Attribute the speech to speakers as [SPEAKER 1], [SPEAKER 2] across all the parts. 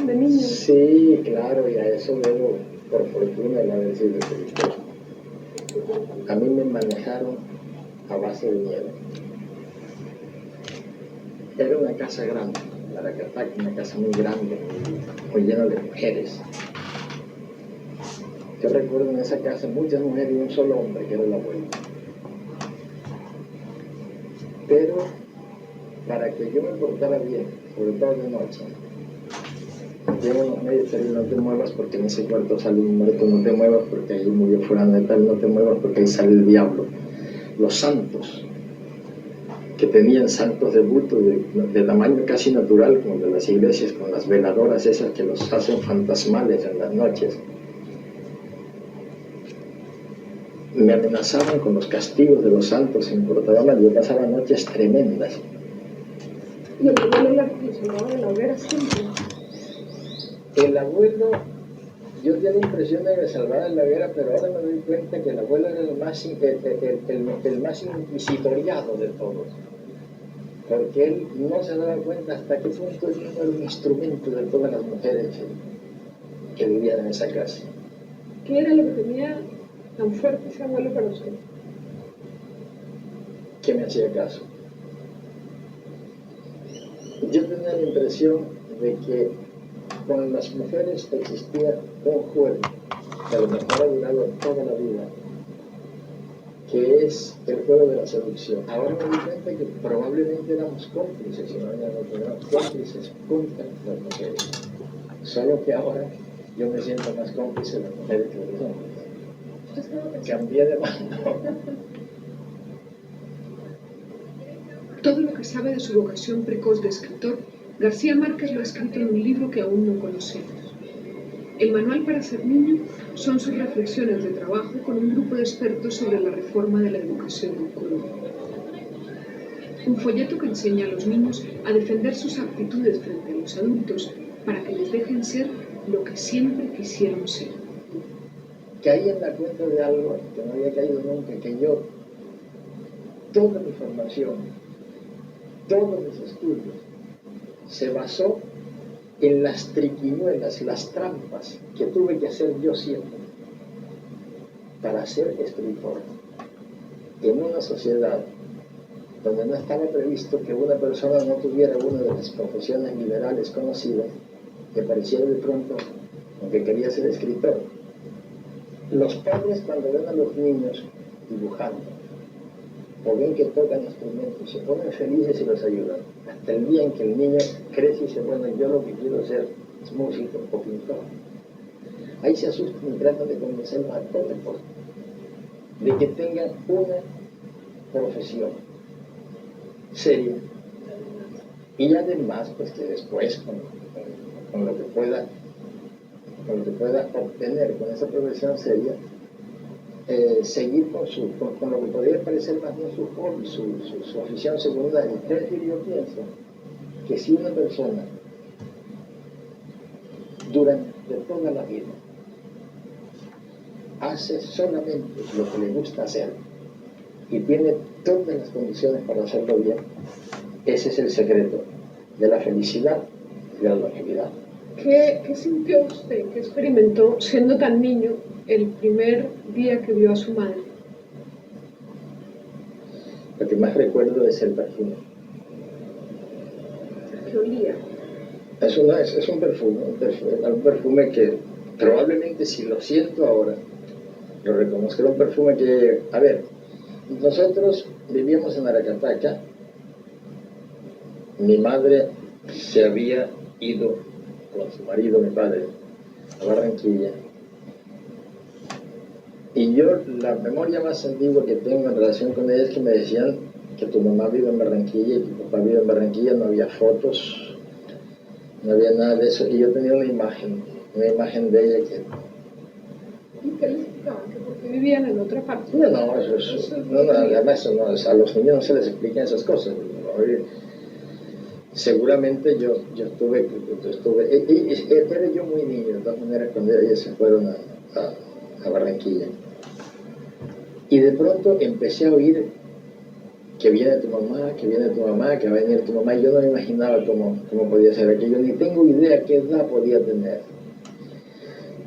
[SPEAKER 1] de niño.
[SPEAKER 2] Sí, claro, y a eso debo, por fortuna, el haber sido escritor. A mí me manejaron a base de miedo. Era una casa grande, Maracatac, una casa muy grande, muy llena de mujeres. Yo recuerdo en esa casa muchas mujeres y un solo hombre, que era el abuelo. Pero para que yo me portara bien, sobre todo de noche, llevo los medios, no te muevas porque en ese cuarto sale un muerto, no te muevas porque ahí murió fulano de tal, no te muevas porque ahí sale el diablo. Los santos, que tenían santos de bulto de tamaño casi natural, como de las iglesias, con las veladoras esas que los hacen fantasmales en las noches, me amenazaban con los castigos de los santos en Portabama. Yo pasaba noches tremendas.
[SPEAKER 1] Y el abuelo lo salvaba de la hoguera siempre.
[SPEAKER 2] El abuelo, yo tenía la impresión de que me salvaba de la hoguera, pero ahora me doy cuenta que el abuelo era el más inquisitoriado de todos. Porque él no se daba cuenta hasta qué punto él era un instrumento de todas las mujeres que vivían en esa casa.
[SPEAKER 1] ¿Qué era lo que tenía tan fuerte ese abuelo para usted?
[SPEAKER 2] Que me hacía caso. Yo tenía la impresión de que con las mujeres existía un juego que a lo mejor ha durado toda la vida, que es el juego de la seducción. Ahora me doy cuenta que probablemente éramos cómplices, si no éramos cómplices contra las mujeres. Solo que ahora yo me siento más cómplice de las mujeres que de los hombres. Cambié de bando.
[SPEAKER 1] Todo lo que sabe de su vocación precoz de escritor, García Márquez lo ha escrito en un libro que aún no conocemos. El manual para ser niño son sus reflexiones de trabajo con un grupo de expertos sobre la reforma de la educación en Colombia. Un folleto que enseña a los niños a defender sus aptitudes frente a los adultos para que les dejen ser lo que siempre quisieron ser.
[SPEAKER 2] Caí en la cuenta de algo que no había caído nunca, que yo, toda mi formación, todos mis estudios, se basó en las triquiñuelas, las trampas que tuve que hacer yo siempre para ser escritor. En una sociedad donde no estaba previsto que una persona no tuviera una de las profesiones liberales conocidas, que pareciera de pronto que quería ser escritor. Los padres, cuando ven a los niños dibujando o ven que tocan instrumentos, se ponen felices y los ayudan, hasta el día en que el niño crece y dice, bueno, yo lo que quiero ser es músico o pintor. Ahí se asustan y tratan de convencerlos a todo el mundo de que tengan una profesión seria, y además pues que después con lo que pueda obtener con esa profesión seria, seguir con lo que podría parecer más bien su hobby, su afición secundaria. Es decir, yo pienso que si una persona durante toda la vida hace solamente lo que le gusta hacer y tiene todas las condiciones para hacerlo bien, ese es el secreto de la felicidad y de la longevidad.
[SPEAKER 1] ¿Qué sintió usted, qué experimentó siendo tan niño el primer día que vio a su madre?
[SPEAKER 2] Lo que más recuerdo es el perfume.
[SPEAKER 1] ¿Qué olía?
[SPEAKER 2] Es un perfume que probablemente, si lo siento ahora, lo reconozco. Era un perfume que, a ver, nosotros vivíamos en Aracataca. Mi madre se había ido con su marido, mi padre, a Barranquilla. Y yo, la memoria más antigua que tengo en relación con ella es que me decían que tu mamá vive en Barranquilla y tu papá vive en Barranquilla. No había fotos, no había nada de eso. Y yo tenía una imagen de ella que...
[SPEAKER 1] ¿Y qué les explicaban? ¿Que por qué vivían en otra parte?
[SPEAKER 2] No, además eso no, a los niños no se les explican esas cosas. Seguramente yo estuve, era yo muy niño, de todas maneras, cuando ellos se fueron a Barranquilla. Y de pronto empecé a oír que viene tu mamá, que viene tu mamá, que va a venir tu mamá, y yo no me imaginaba cómo podía ser aquello, ni tengo idea qué edad podía tener.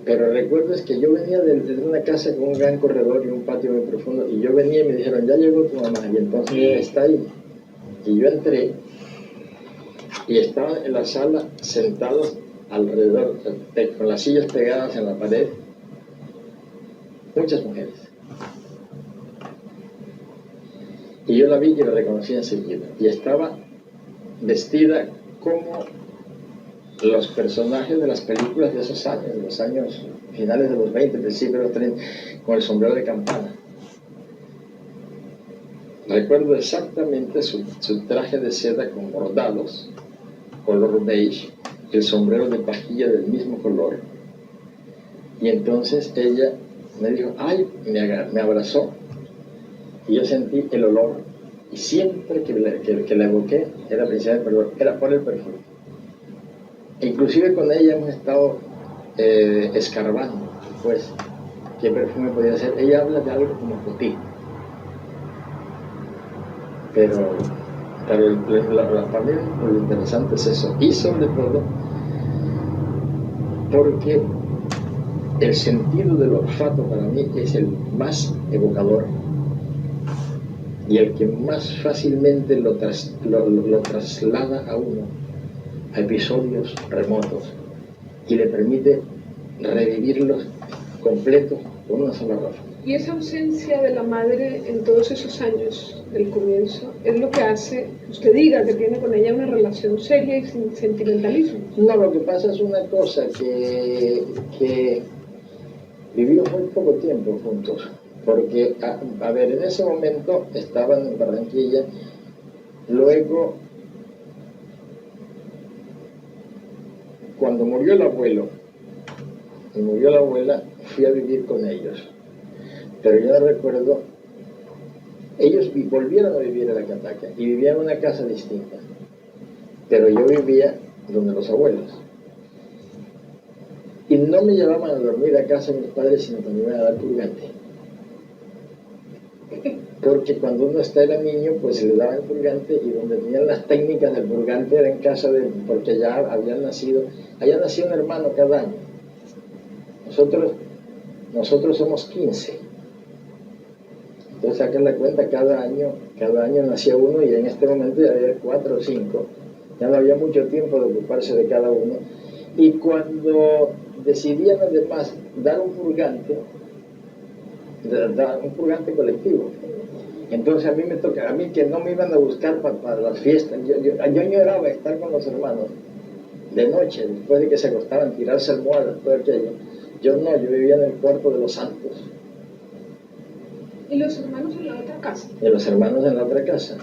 [SPEAKER 2] Pero recuerdo es que yo venía de una casa con un gran corredor y un patio muy profundo, y yo venía y me dijeron, ya llegó tu mamá, y entonces ella está ahí. Y yo entré, y estaban en la sala sentados alrededor, con las sillas pegadas en la pared, muchas mujeres. Y yo la vi y la reconocí enseguida. Y estaba vestida como los personajes de las películas de esos años, de los años finales de los 20, principios de los 30, con el sombrero de campana. Recuerdo exactamente su traje de seda con bordados, color beige, el sombrero de pajilla del mismo color. Y entonces ella me dijo, ay, me abrazó, y yo sentí el olor, y siempre que la evoqué era precisamente era por el perfume. Inclusive con ella hemos estado escarbando, pues, qué perfume podía ser. Ella habla de algo como Coty, pero para mí lo interesante es eso, y sobre todo porque el sentido del olfato para mí es el más evocador y el que más fácilmente lo traslada a uno a episodios remotos y le permite revivirlos completos con una sola razón.
[SPEAKER 1] Y esa ausencia de la madre en todos esos años del comienzo es lo que hace que usted diga que tiene con ella una relación seria y sin sentimentalismo.
[SPEAKER 2] No, lo que pasa es una cosa, que vivimos muy poco tiempo juntos, porque, a ver, en ese momento estaban en Barranquilla, luego, cuando murió el abuelo y murió la abuela, fui a vivir con ellos. Pero yo no recuerdo, ellos volvieron a vivir en la Cataca y vivían en una casa distinta, pero yo vivía donde los abuelos. Y no me llevaban a dormir a casa de mis padres, sino que me iban a dar purgante. Porque cuando uno era niño, pues se le daba el purgante, y donde tenían las técnicas del purgante era en casa porque ya había nacido un hermano cada año. Nosotros somos 15. Entonces saquen la cuenta, cada año nacía uno, y en este momento ya había 4 o 5. Ya no había mucho tiempo de ocuparse de cada uno. Y cuando decidían además dar un purgante colectivo, entonces a mí me toca, a mí que no me iban a buscar para las fiestas, yo añoraba estar con los hermanos de noche, después de que se acostaban, tirarse almohadas, todo aquello. Yo vivía en el cuarto de los santos.
[SPEAKER 1] ¿Y los hermanos en la otra casa?
[SPEAKER 2] Y los hermanos en la otra casa.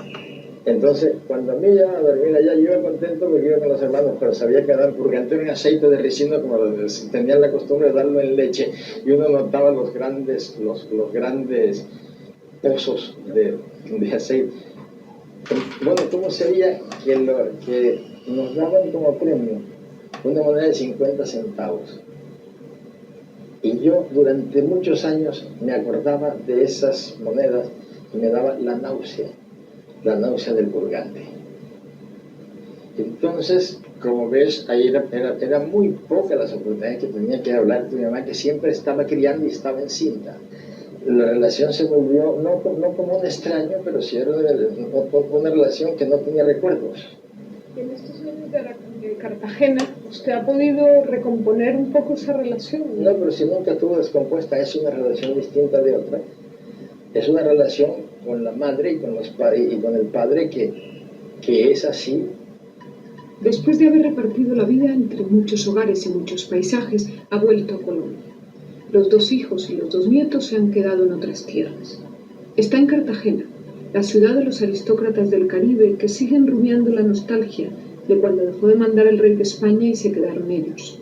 [SPEAKER 2] Entonces, cuando a mí iban a dormir allá, yo iba contento porque iba con los hermanos, pero sabía que dar purgante en aceite de ricino, como tenían la costumbre de darlo en leche, y uno notaba los grandes pozos de aceite. Bueno, ¿cómo sería que nos daban como premio una moneda de 50 centavos? Y yo durante muchos años me acordaba de esas monedas y me daba la náusea del purgante. Entonces, como ves, ahí era muy poca las oportunidades que tenía que hablar de mi mamá, que siempre estaba criando y estaba encinta. La relación se volvió, no como un extraño, pero sí era una relación que no tenía recuerdos.
[SPEAKER 1] En estos años de Cartagena, ¿usted ha podido recomponer un poco esa relación?
[SPEAKER 2] No, pero si nunca estuvo descompuesta, es una relación distinta de otra. Es una relación con la madre y con los padres y con el padre que es así.
[SPEAKER 1] Después de haber repartido la vida entre muchos hogares y muchos paisajes, ha vuelto a Colombia. Los 2 hijos y los 2 nietos se han quedado en otras tierras. Está en Cartagena, la ciudad de los aristócratas del Caribe que siguen rumiando la nostalgia de cuando dejó de mandar el rey de España y se quedaron ellos.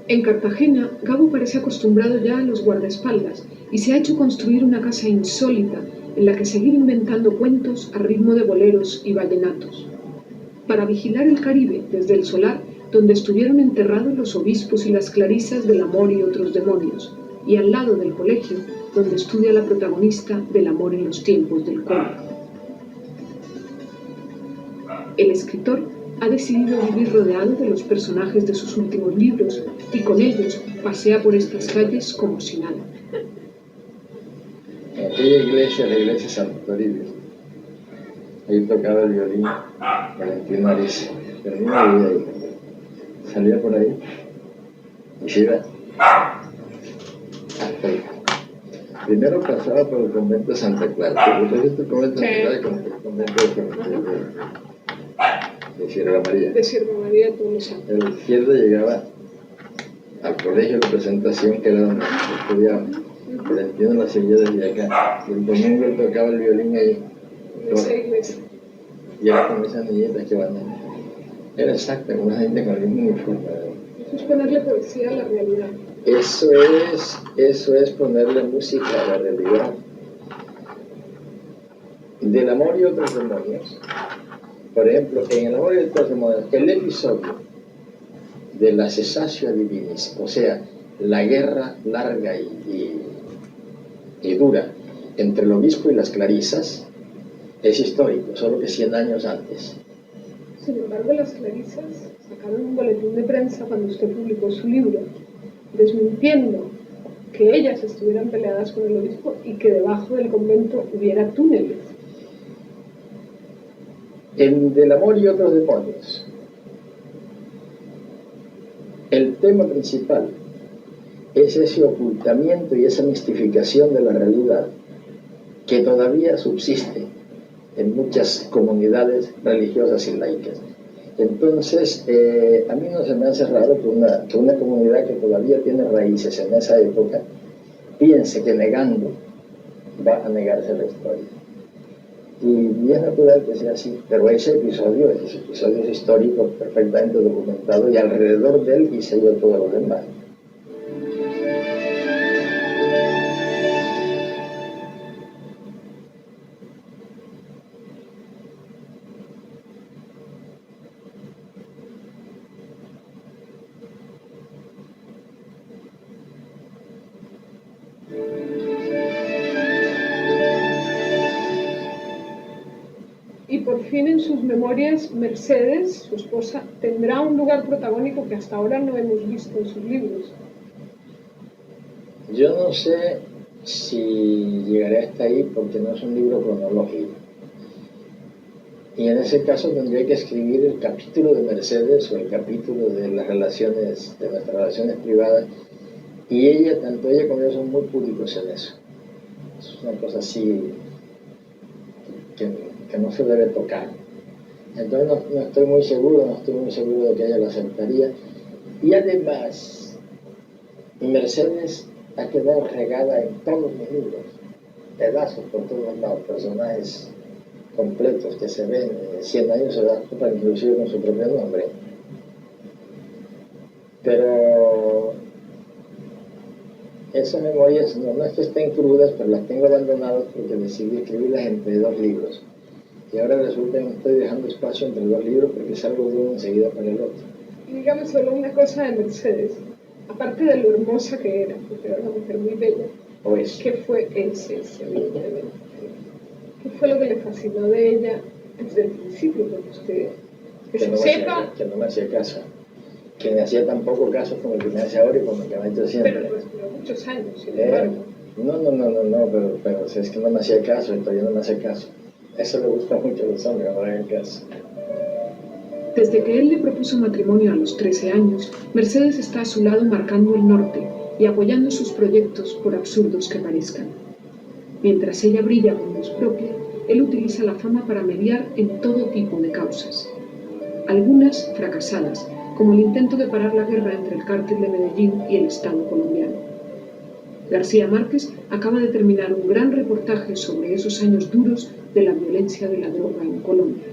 [SPEAKER 1] En Cartagena, Gabo parece acostumbrado ya a los guardaespaldas y se ha hecho construir una casa insólita en la que seguir inventando cuentos a ritmo de boleros y vallenatos. Para vigilar el Caribe desde el solar, donde estuvieron enterrados los obispos y las clarisas del amor y otros demonios, y al lado del colegio, donde estudia la protagonista del amor en los tiempos del cólera. El escritor ha decidido vivir rodeado de los personajes de sus últimos libros y con ellos pasea por estas calles como si nada.
[SPEAKER 2] En aquella iglesia, la iglesia de Santo Toribio, ahí tocaba el violín Valentín Ariza, pero no vivía ahí. Salía por ahí y se iba hasta ahí. Primero pasaba por el convento de Santa Clara, porque el convento de Santa Clara es como el convento de Sierra María.
[SPEAKER 1] De Sierra María, todos los años.
[SPEAKER 2] A la izquierda llegaba al colegio de presentación, que era donde estudiaba. Pero entiendo la seguía desde acá. Y el domingo él tocaba el violín ahí. Y era como esas niñitas que van. Era exacta, como una gente con el mismo uniforme.
[SPEAKER 1] Eso es ponerle poesía a la realidad.
[SPEAKER 2] Eso es ponerle música a la realidad. Del amor y otros demonios. Por ejemplo, en El amor y otros demonios, el episodio de la cessatio divinis, o sea, la guerra larga y dura entre el obispo y las clarisas, es histórico, solo que 100 años antes.
[SPEAKER 1] Sin embargo, las clarisas sacaron un boletín de prensa cuando usted publicó su libro, desmintiendo que ellas estuvieran peleadas con el obispo y que debajo del convento hubiera túneles.
[SPEAKER 2] En Del amor y otros demonios, el tema principal es ese ocultamiento y esa mistificación de la realidad que todavía subsiste en muchas comunidades religiosas y laicas. Entonces, a mí no se me hace raro que una comunidad que todavía tiene raíces en esa época piense que negando va a negarse la historia. Y es natural que sea así, pero ese episodio es histórico, perfectamente documentado, y alrededor de él hice yo todo lo demás.
[SPEAKER 1] Y por fin en sus memorias, Mercedes, su esposa, tendrá un lugar protagónico que hasta ahora no hemos visto en sus libros.
[SPEAKER 2] Yo no sé si llegaré hasta ahí porque no es un libro cronológico. Y en ese caso tendría que escribir el capítulo de Mercedes o el capítulo de las relaciones, de nuestras relaciones privadas. Y ella, tanto ella como yo, son muy públicos en eso. Es una cosa así que no se debe tocar. Entonces no estoy muy seguro de que ella lo aceptaría. Y además, Mercedes ha quedado regada en todos mis libros, pedazos por todos lados, personajes completos que se ven, 100 años se da cuenta, inclusive con su propio nombre. Pero esas memorias no es que estén crudas, pero las tengo abandonadas porque decidí escribirlas entre 2 libros. Y ahora resulta que me estoy dejando espacio entre 2 libros porque salgo de uno enseguida para el otro.
[SPEAKER 1] Y dígame solo una cosa de Mercedes, aparte de lo hermosa que era, porque era una mujer muy bella, ¿qué fue evidentemente? ¿Qué fue lo que le fascinó de ella desde el principio? Porque usted, que
[SPEAKER 2] no me hacía caso. Que me hacía tan poco caso como el que me hace ahora y como el que me ha hecho siempre.
[SPEAKER 1] Pero respiró muchos años, sin embargo.
[SPEAKER 2] No, pero es que no me hacía caso y todavía no me hace caso. Eso le gusta mucho a los hombres, no me hagan caso.
[SPEAKER 1] Desde que él le propuso matrimonio a los 13 años, Mercedes está a su lado marcando el norte y apoyando sus proyectos por absurdos que parezcan. Mientras ella brilla con luz propia, él utiliza la fama para mediar en todo tipo de causas. Algunas fracasadas, como el intento de parar la guerra entre el cártel de Medellín y el Estado colombiano. García Márquez acaba de terminar un gran reportaje sobre esos años duros de la violencia de la droga en Colombia.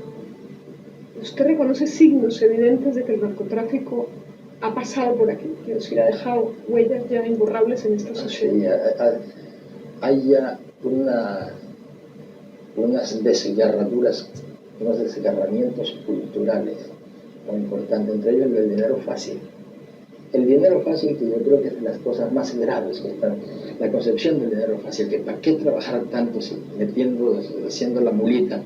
[SPEAKER 1] ¿Usted reconoce signos evidentes de que el narcotráfico ha pasado por aquí? Quiero decir, ha dejado huellas ya imborrables en esta sociedad.
[SPEAKER 2] Sí, hay ya unas desgarraduras, unos desgarramientos culturales muy importantes, entre ellos el del dinero fácil. El dinero fácil, que yo creo que es de las cosas más graves que están, la concepción del dinero fácil, que para qué trabajar tanto si metiendo, haciendo la mulita,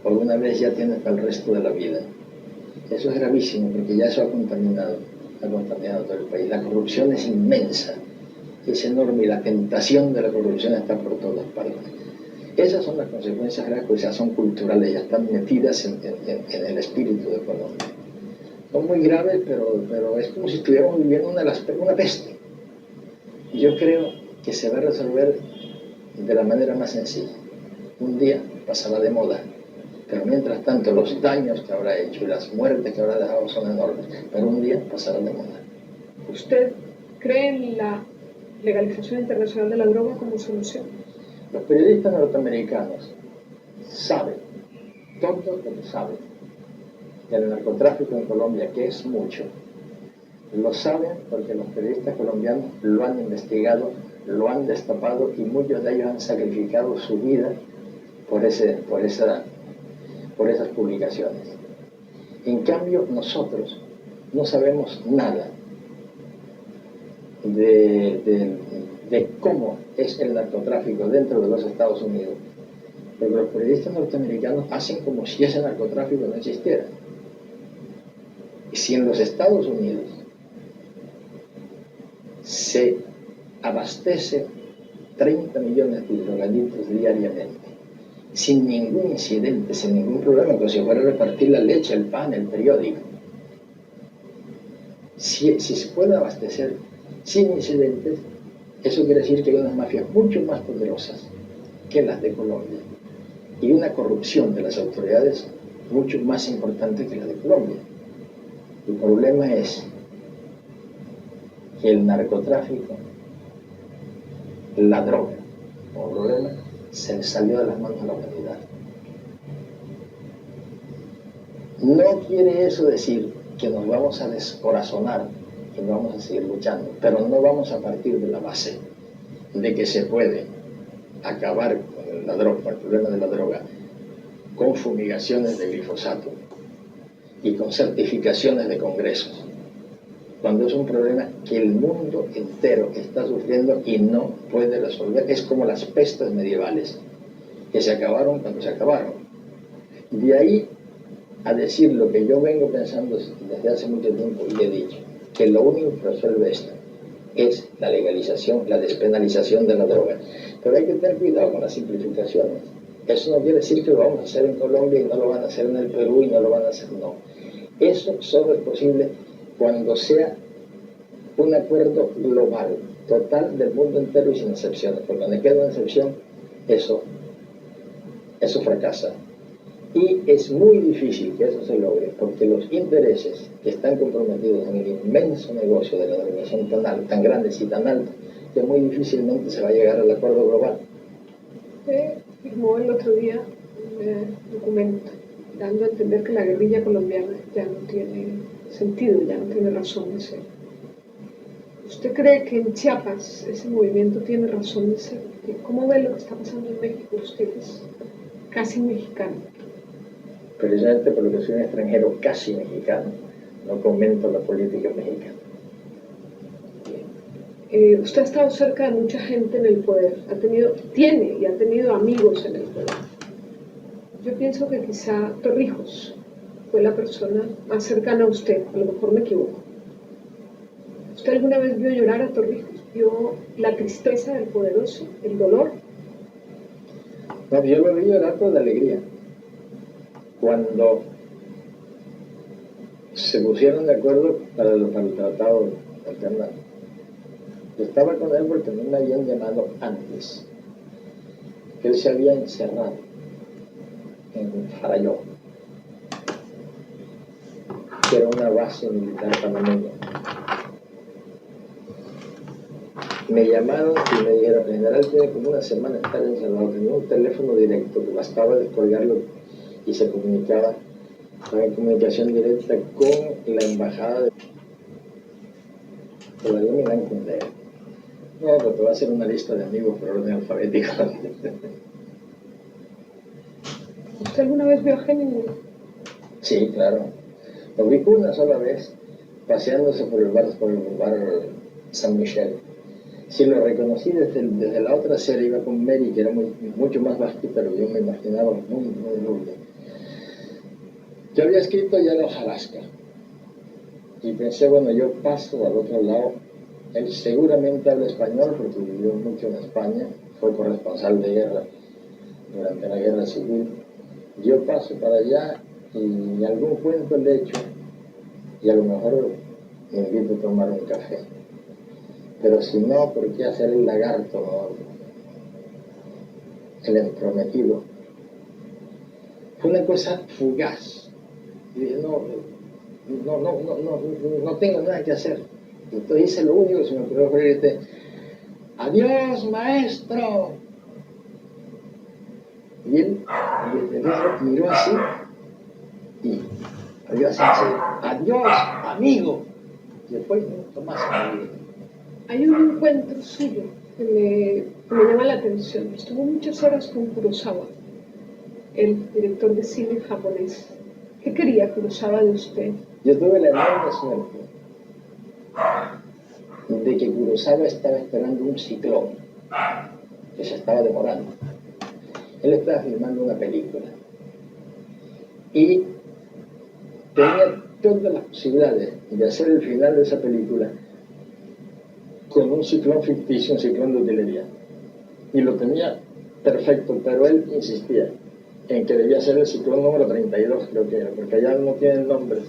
[SPEAKER 2] por una vez ya tienes para el resto de la vida. Eso es gravísimo, porque ya eso ha contaminado todo el país. La corrupción es inmensa, es enorme, y la tentación de la corrupción está por todas partes. Esas son las consecuencias graves, pues ya son culturales, ya están metidas en el espíritu de Colombia. Son muy graves, pero es como si estuviéramos viviendo una peste. Y yo creo que se va a resolver de la manera más sencilla. Un día pasará de moda, pero mientras tanto los daños que habrá hecho y las muertes que habrá dejado son enormes, pero un día pasará de moda.
[SPEAKER 1] ¿Usted cree en la legalización internacional de la droga como solución?
[SPEAKER 2] Los periodistas norteamericanos saben, todo lo que saben del narcotráfico en Colombia, que es mucho, lo saben porque los periodistas colombianos lo han investigado, lo han destapado, y muchos de ellos han sacrificado su vida por esas publicaciones. En cambio, nosotros no sabemos nada de cómo es el narcotráfico dentro de los Estados Unidos, porque los periodistas norteamericanos hacen como si ese narcotráfico no existiera. Y si en los Estados Unidos se abastece 30 millones de drogadictos diariamente, sin ningún incidente, sin ningún problema, como si fuera a repartir la leche, el pan, el periódico. Si se puede abastecer sin incidentes, eso quiere decir que hay unas mafias mucho más poderosas que las de Colombia, y una corrupción de las autoridades mucho más importante que la de Colombia. El problema es que el narcotráfico, la droga, como problema, se le salió de las manos a la humanidad. No quiere eso decir que nos vamos a descorazonar, que no vamos a seguir luchando, pero no vamos a partir de la base de que se puede acabar con la droga, con el problema de la droga, con fumigaciones de glifosato y con certificaciones de congresos, cuando es un problema que el mundo entero está sufriendo y no puede resolver. Es como las pestes medievales, que se acabaron cuando se acabaron. De ahí a decir lo que yo vengo pensando desde hace mucho tiempo y he dicho, que lo único que resuelve esto es la legalización, la despenalización de la droga. Pero hay que tener cuidado con las simplificaciones. Eso no quiere decir que lo vamos a hacer en Colombia y no lo van a hacer en el Perú y no lo van a hacer, no. Eso solo es posible cuando sea un acuerdo global, total, del mundo entero y sin excepciones. Porque cuando queda una excepción, eso fracasa. Y es muy difícil que eso se logre, porque los intereses que están comprometidos en el inmenso negocio de la droga son tan grandes y tan altos, que muy difícilmente se va a llegar al acuerdo global.
[SPEAKER 1] Usted firmó el otro día un documento dando a entender que la guerrilla colombiana ya no tiene sentido, ya no tiene razón de ser. ¿Usted cree que en Chiapas ese movimiento tiene razón de ser? ¿Cómo ve lo que está pasando en México? Usted es casi mexicano.
[SPEAKER 2] Precisamente por lo que soy un extranjero casi mexicano, no comento la política mexicana.
[SPEAKER 1] Usted ha estado cerca de mucha gente en el poder, tiene y ha tenido amigos en el poder. Yo pienso que quizá Torrijos fue la persona más cercana a usted, a lo mejor me equivoco. ¿Usted alguna vez vio llorar a Torrijos? ¿Vio la tristeza del poderoso, el dolor?
[SPEAKER 2] No, yo lo vi llorar por la alegría. Cuando se pusieron de acuerdo para el tratado alternado. Yo estaba con él porque no me habían llamado antes, que él se había encerrado en Farallón, que era una base militar panameña. Me llamaron y me dijeron: el general tiene como una semana de estar encerrado. Tenía un teléfono directo que bastaba descolgarlo y se comunicaba, estaba en comunicación directa con la embajada de... Todavía me dan con leer. No, pero te voy a hacer una lista de amigos por orden alfabético.
[SPEAKER 1] ¿Usted alguna vez vio a Géminis?
[SPEAKER 2] Sí, claro. Lo vi una sola vez, paseándose por el bar San Michel. Si lo reconocí desde la otra serie, iba con Mary, que era mucho más bajita, pero yo me imaginaba muy rubia. Yo había escrito ya la hojarasca y pensé, bueno, yo paso al otro lado. Él seguramente habla español porque vivió mucho en España, fue corresponsal de guerra durante la guerra civil. Yo paso para allá y algún cuento le echo y a lo mejor me invito a tomar un café. Pero si no, ¿por qué hacer el lagarto, no? El entrometido? Fue una cosa fugaz. Y dije, no tengo nada que hacer. Entonces hice lo único que se me ocurrió fue decir, ¡adiós, maestro! Y él miró así y adiós, adiós, amigo. Y después nunca más me olvidé.
[SPEAKER 1] Hay un encuentro suyo que me llama la atención. Estuvo muchas horas con Kurosawa, el director de cine japonés. ¿Qué quería Kurosawa de usted?
[SPEAKER 2] Yo tuve la enorme suerte de que Kurosawa estaba esperando un ciclón que se estaba demorando. Él estaba filmando una película y tenía todas las posibilidades de hacer el final de esa película con un ciclón ficticio, un ciclón de utilería. Y lo tenía perfecto, pero él insistía en que debía ser el ciclón número 32, creo que era, porque allá no tienen nombres,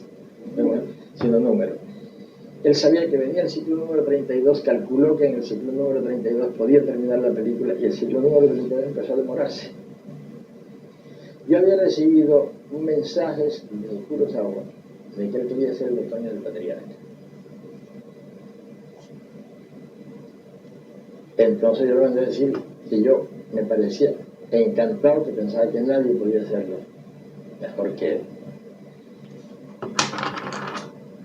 [SPEAKER 2] sino números. Él sabía que venía el ciclón número 32, calculó que en el ciclón número 32 podía terminar la película y el ciclón número 32 empezó a demorarse. Yo había recibido mensajes de Kurosawa de que él quería ser el otoño del patriarca. Entonces yo le voy a decir que yo me parecía encantado, que pensaba que nadie podía hacerlo mejor que él.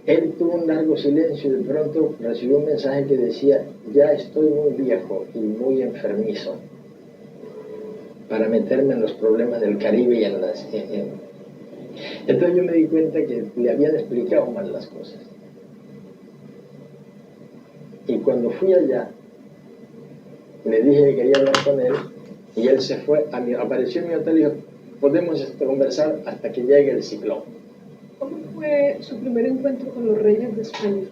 [SPEAKER 2] Él tuvo un largo silencio y de pronto recibió un mensaje que decía, ya estoy muy viejo y muy enfermizo para meterme en los problemas del Caribe y en las... Entonces yo me di cuenta que le habían explicado mal las cosas. Y cuando fui allá, le dije que quería hablar con él y él se fue, apareció en mi hotel y dijo, podemos conversar hasta que llegue el ciclón.
[SPEAKER 1] ¿Cómo fue su primer encuentro con los reyes de España?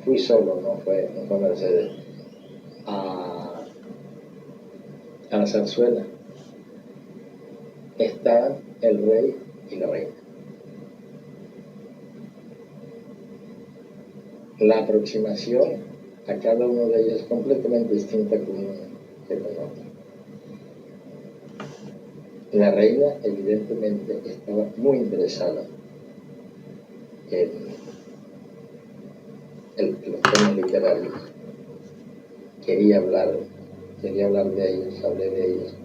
[SPEAKER 2] Fui solo, no fue Mercedes, a la zarzuela. Estaban el rey y la reina. La aproximación a cada uno de ellos es completamente distinta con uno que con otro. La reina evidentemente estaba muy interesada en los temas literarios. Quería hablar de ellos, hablé de ellos.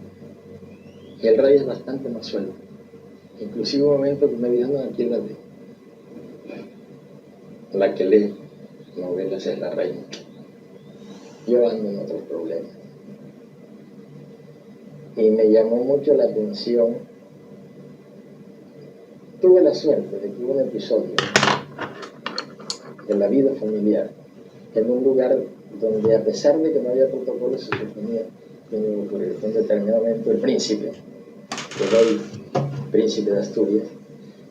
[SPEAKER 2] Y el rey es bastante más suelto. Inclusive un momento que me dijo, no, aquí la que lee novelas es la reina. Yo ando en otros problemas. Y me llamó mucho la atención. Tuve la suerte de que hubo un episodio de la vida familiar en un lugar donde, a pesar de que no había protocolo, se suponía que iba a ocurrir. En determinado momento el príncipe, el hoy príncipe de Asturias,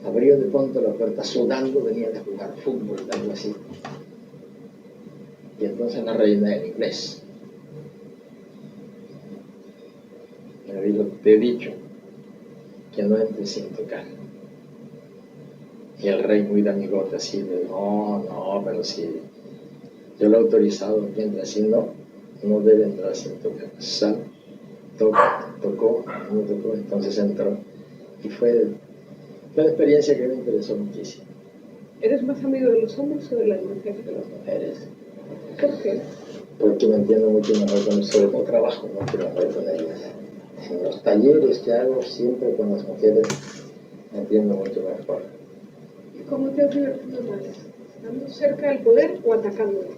[SPEAKER 2] abrió de pronto la puerta sudando, venía de jugar fútbol, algo así. Y entonces la reina en inglés me dijo, te he dicho que no entres sin tocar. Y el rey muy de amigote así, de no, pero si yo lo he autorizado que entre así, no debe entrar sin tocar. Sal, tocó, entonces entró. Y fue una experiencia que me interesó muchísimo.
[SPEAKER 1] ¿Eres más amigo de los hombres o de las mujeres?
[SPEAKER 2] De las mujeres.
[SPEAKER 1] ¿Por qué?
[SPEAKER 2] Porque me entiendo mucho mejor con ellas, sobre todo trabajo mucho mejor con ellas. En los talleres que hago siempre con las mujeres me entiendo mucho mejor.
[SPEAKER 1] ¿Y cómo te has divertido más? ¿Estando cerca del poder o atacándolo?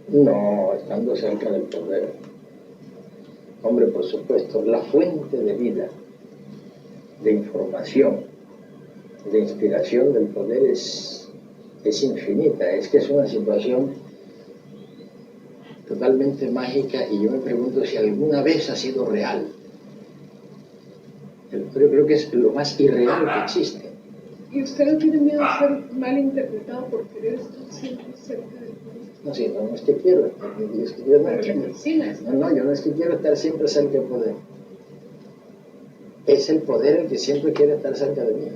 [SPEAKER 2] No, estando cerca del poder. Hombre, por supuesto, la fuente de vida, de información, de inspiración del poder es infinita. Es que es una situación totalmente mágica y yo me pregunto si alguna vez ha sido real. Pero creo que es lo más irreal que existe.
[SPEAKER 1] ¿Y usted no tiene miedo a ser mal interpretado por querer estar siempre cerca del poder?
[SPEAKER 2] No, sí, no es que quiero estar, es que yo yo no es que quiero estar siempre cerca del poder. Es el poder el que siempre quiere estar cerca de mí.